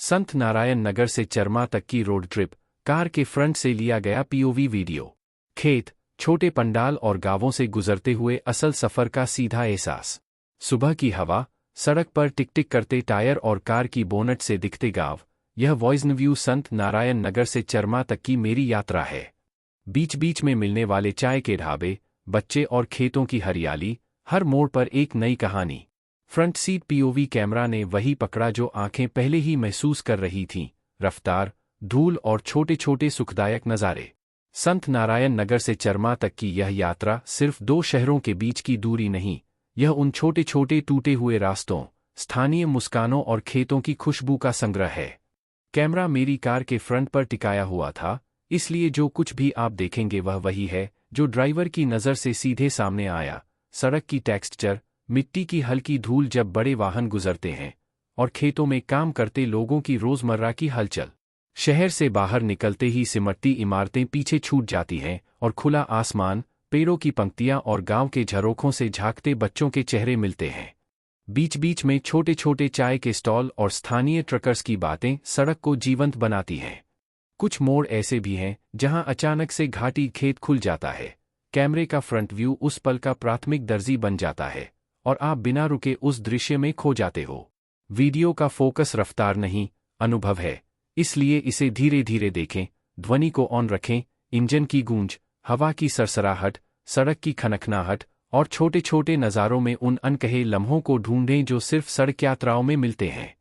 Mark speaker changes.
Speaker 1: संत नारायण नगर से चरमा तक की रोड ट्रिप, कार के फ्रंट से लिया गया पीओवी वीडियो। खेत, छोटे पंडाल और गांवों से गुजरते हुए असल सफर का सीधा एहसास। सुबह की हवा, सड़क पर टिक टिक करते टायर और कार की बोनट से दिखते गांव। यह वॉइस व्यू संत नारायण नगर से चरमा तक की मेरी यात्रा है। बीच बीच में मिलने वाले चाय के ढाबे, बच्चे और खेतों की हरियाली, हर मोड़ पर एक नई कहानी। फ्रंट सीट पीओवी कैमरा ने वही पकड़ा जो आंखें पहले ही महसूस कर रही थीं, रफ्तार, धूल और छोटे छोटे सुखदायक नज़ारे। संत नारायण नगर से चरमा तक की यह यात्रा सिर्फ दो शहरों के बीच की दूरी नहीं, यह उन छोटे छोटे टूटे हुए रास्तों, स्थानीय मुस्कानों और खेतों की खुशबू का संग्रह है। कैमरा मेरी कार के फ्रंट पर टिकाया हुआ था, इसलिए जो कुछ भी आप देखेंगे वह वही है जो ड्राइवर की नज़र से सीधे सामने आया। सड़क की टेक्सचर, मिट्टी की हल्की धूल जब बड़े वाहन गुजरते हैं, और खेतों में काम करते लोगों की रोजमर्रा की हलचल। शहर से बाहर निकलते ही सिमटती इमारतें पीछे छूट जाती हैं और खुला आसमान, पेड़ों की पंक्तियां और गांव के झरोखों से झांकते बच्चों के चेहरे मिलते हैं। बीच बीच में छोटे छोटे चाय के स्टॉल और स्थानीय ट्रकर्स की बातें सड़क को जीवंत बनाती हैं। कुछ मोड़ ऐसे भी हैं जहां अचानक से घाटी खेत खुल जाता है। कैमरे का फ्रंट व्यू उस पल का प्राथमिक दर्जी बन जाता है और आप बिना रुके उस दृश्य में खो जाते हो। वीडियो का फोकस रफ्तार नहीं, अनुभव है, इसलिए इसे धीरे धीरे देखें। ध्वनि को ऑन रखें, इंजन की गूंज, हवा की सरसराहट, सड़क की खनखनाहट और छोटे छोटे नज़ारों में उन अनकहे लम्हों को ढूंढें जो सिर्फ सड़क यात्राओं में मिलते हैं।